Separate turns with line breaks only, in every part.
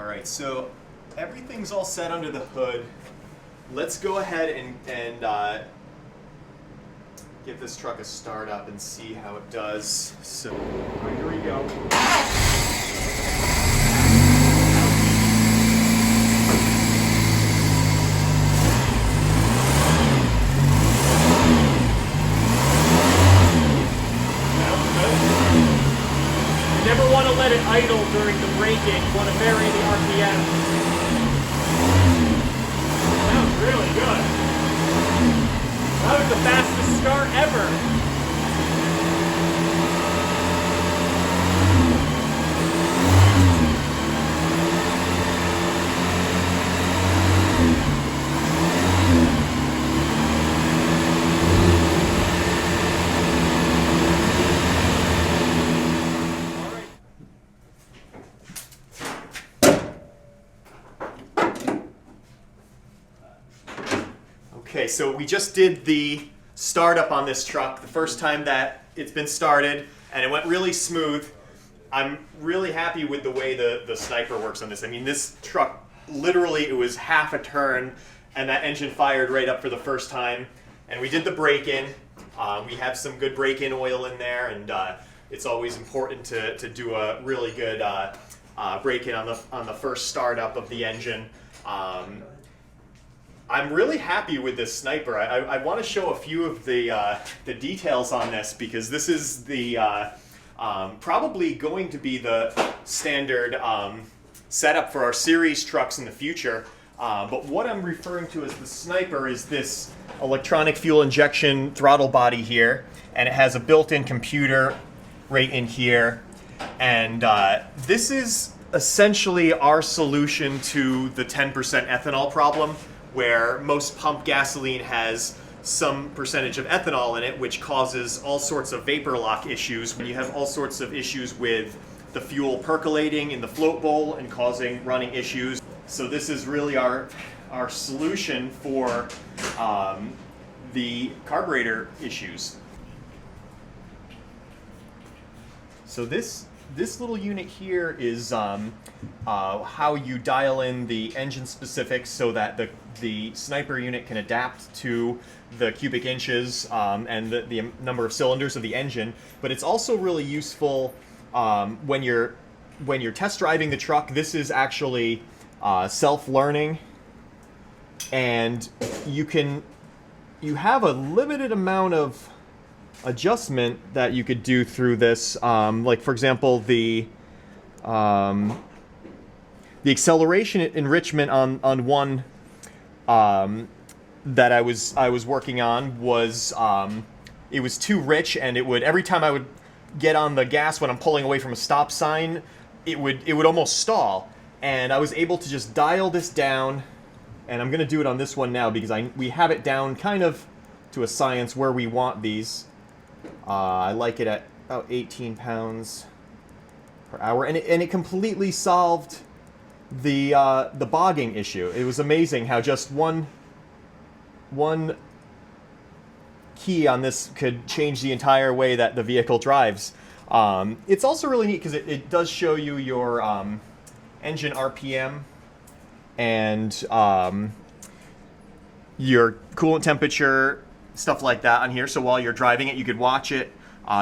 All right, so everything's all set under the hood. Let's go ahead and give this truck a start up and see how it does. So, all right, here we go.
Never want to let it idle during the braking. You want to vary the RPM. Sounds really good. That was the fastest start ever.
Okay, so we just did the startup on this truck, the first time that it's been started, and it went really smooth. I'm really happy with the way the sniper works on this. I mean, this truck, literally, it was half a turn, and that engine fired right up for the first time. And we did the break-in. We have some good break-in oil in there, and it's always important to do a really good break-in on the first startup of the engine. I'm really happy with this sniper. I want to show a few of the details on this because this is the probably going to be the standard setup for our series trucks in the future. But what I'm referring to as the sniper is this electronic fuel injection throttle body here, and it has a built-in computer right in here. And this is essentially our solution to the 10% ethanol problem, where most pump gasoline has some percentage of ethanol in it, which causes all sorts of vapor lock issues. When you have all sorts of issues with the fuel percolating in the float bowl and causing running issues. So this is really our solution for the carburetor issues. So this little unit here is how you dial in the engine specifics so that the sniper unit can adapt to the cubic inches and the number of cylinders of the engine. But it's also really useful when you're test driving the truck. This is actually self-learning, and you have a limited amount of adjustment that you could do through this. Like, for example, the acceleration enrichment on one that I was working on was it was too rich, and it would, every time I would get on the gas when I'm pulling away from a stop sign, it would almost stall. And I was able to just dial this down, and I'm gonna do it on this one now because we have it down kind of to a science where we want these. I like it at about 18 pounds per hour, and it completely solved the bogging issue. It was amazing how just one key on this could change the entire way that the vehicle drives. It's also really neat because it does show you your engine RPM and your coolant temperature, stuff like that on here. So while you're driving it, you could watch it.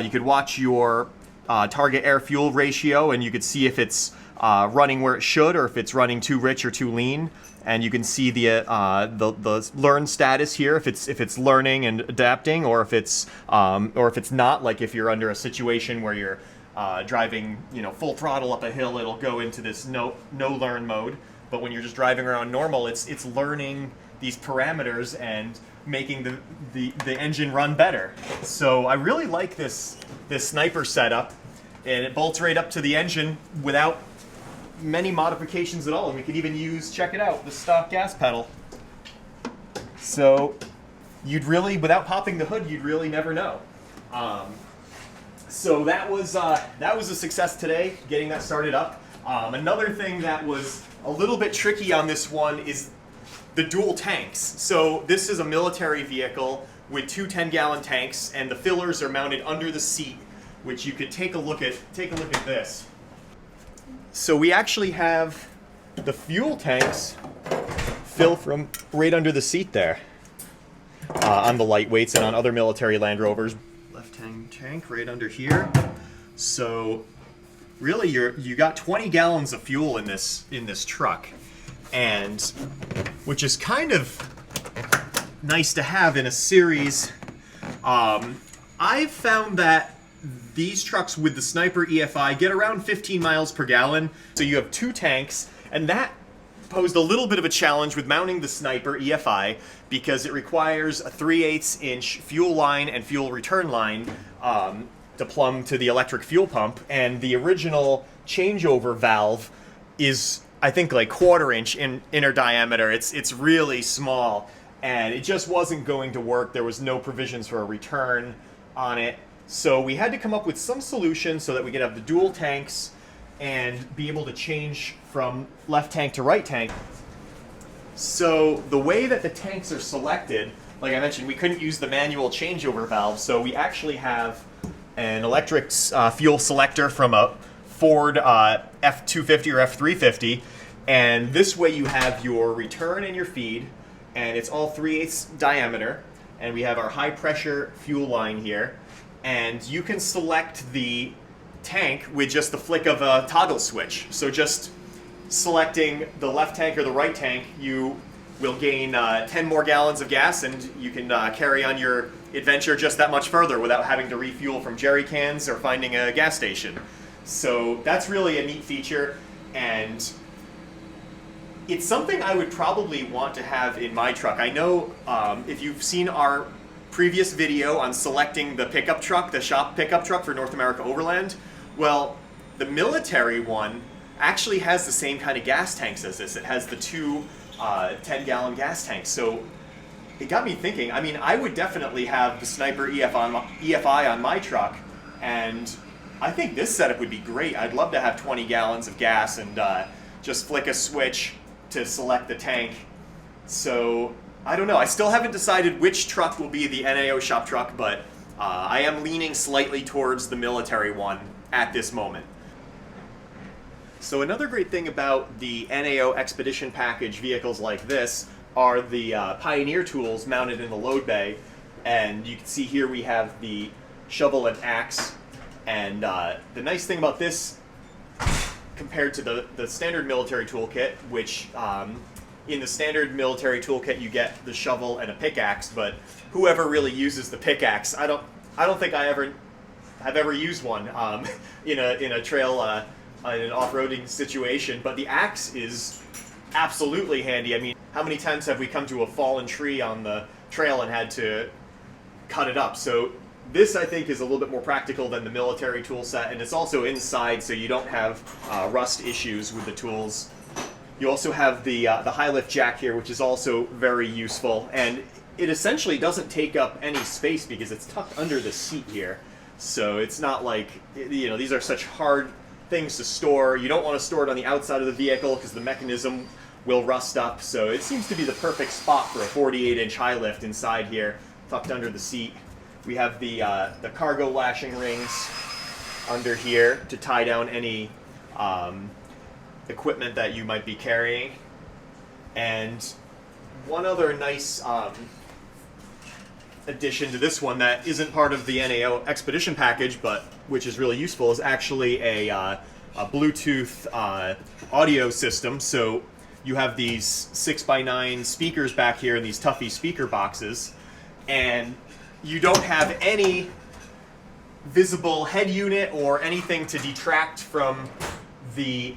You could watch your target air-fuel ratio, and you could see if it's running where it should or if it's running too rich or too lean. And you can see the learn status here, if it's learning and adapting, or if it's not. Like if you're under a situation where you're driving, full throttle up a hill, it'll go into this no learn mode. But when you're just driving around normal, it's learning these parameters and making the engine run better. So I really like this sniper setup, and it bolts right up to the engine without many modifications at all. And we could even use, check it out, the stock gas pedal. So you'd really, without popping the hood, you'd really never know. So that was a success today, getting that started up. Another thing that was a little bit tricky on this one is the dual tanks. So this is a military vehicle with two 10-gallon tanks, and the fillers are mounted under the seat, which you could take a look at this. So we actually have the fuel tanks fill from right under the seat there on the lightweights and on other military Land Rovers. Left-hand tank right under here. So really you got 20 gallons of fuel in this truck, and which is kind of nice to have in a series. I've found that these trucks with the Sniper EFI get around 15 miles per gallon. So you have 2 tanks, and that posed a little bit of a challenge with mounting the Sniper EFI because it requires a 3/8 inch fuel line and fuel return line to plumb to the electric fuel pump, and the original changeover valve is, I think, like 1/4 inch in inner diameter. It's really small, and it just wasn't going to work. There was no provisions for a return on it, so we had to come up with some solution so that we could have the dual tanks and be able to change from left tank to right tank. So the way that the tanks are selected, like I mentioned, we couldn't use the manual changeover valve, so we actually have an electric fuel selector from a Ford F-250 or F-350, and this way you have your return and your feed, and it's all 3/8 diameter, and we have our high pressure fuel line here, and you can select the tank with just the flick of a toggle switch. So just selecting the left tank or the right tank, you will gain 10 more gallons of gas, and you can carry on your adventure just that much further without having to refuel from jerry cans or finding a gas station. So that's really a neat feature, and it's something I would probably want to have in my truck. I know if you've seen our previous video on selecting the pickup truck, the shop pickup truck for North America Overland, well, the military one actually has the same kind of gas tanks as this. It has the 2 10-gallon gas tanks. So it got me thinking, I mean, I would definitely have the Sniper EFI on my truck, and I think this setup would be great. I'd love to have 20 gallons of gas and just flick a switch to select the tank. So I don't know. I still haven't decided which truck will be the NAO shop truck, but I am leaning slightly towards the military one at this moment. So another great thing about the NAO Expedition Package vehicles like this are the Pioneer tools mounted in the load bay. And you can see here we have the shovel and axe. And the nice thing about this, compared to the standard military toolkit, which in the standard military toolkit you get the shovel and a pickaxe, but whoever really uses the pickaxe, I don't think I have ever used one in a trail in an off-roading situation. But the axe is absolutely handy. I mean, how many times have we come to a fallen tree on the trail and had to cut it up? So this, I think, is a little bit more practical than the military tool set, and it's also inside, so you don't have rust issues with the tools. You also have the high lift jack here, which is also very useful, and it essentially doesn't take up any space because it's tucked under the seat here. So it's not like, you know, these are such hard things to store. You don't want to store it on the outside of the vehicle because the mechanism will rust up. So it seems to be the perfect spot for a 48-inch high lift inside here, tucked under the seat. We have the cargo lashing rings under here to tie down any equipment that you might be carrying. And one other nice addition to this one that isn't part of the NAO Expedition Package, but which is really useful, is actually a Bluetooth audio system. So you have these 6x9 speakers back here in these Tuffy speaker boxes, and you don't have any visible head unit or anything to detract from the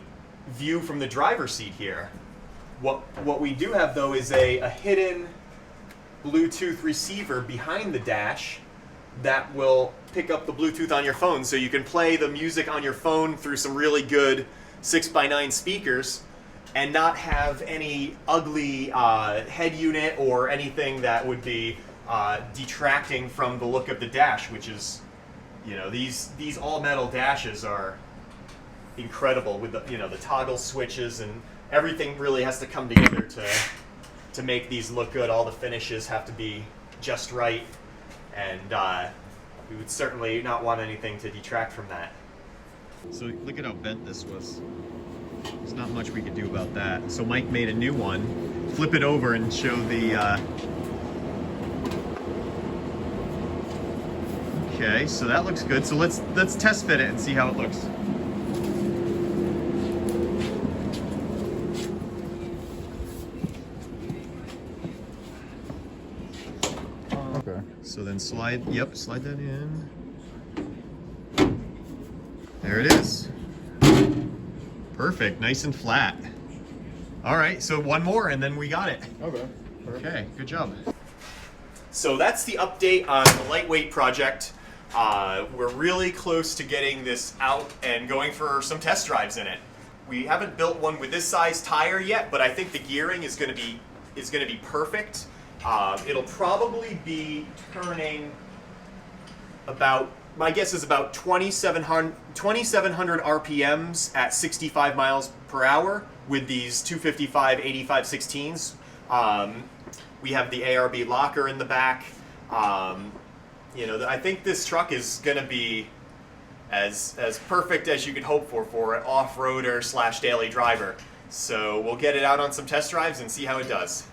view from the driver's seat here. What we do have, though, is a hidden Bluetooth receiver behind the dash that will pick up the Bluetooth on your phone, so you can play the music on your phone through some really good 6x9 speakers and not have any ugly head unit or anything that would be detracting from the look of the dash, which is, you know, these all metal dashes are incredible with the, you know, the toggle switches, and everything really has to come together to make these look good. All the finishes have to be just right, and we would certainly not want anything to detract from that. So look at how bent this was. There's not much we could do about that. So Mike made a new one. Flip it over and show the... Okay, so that looks good. So let's test fit it and see how it looks.
Okay.
So then slide that in. There it is. Perfect, nice and flat. All right, so one more and then we got it.
Okay. Perfect.
Okay, good job. So that's the update on the lightweight project. We're really close to getting this out and going for some test drives in it. We haven't built one with this size tire yet, but I think the gearing is going to be perfect. It'll probably be turning about, my guess is about 2,700 RPMs at 65 miles per hour with these 255 85 16s. We have the ARB locker in the back. You know, I think this truck is going to be as perfect as you could hope for an off-roader / daily driver. So we'll get it out on some test drives and see how it does.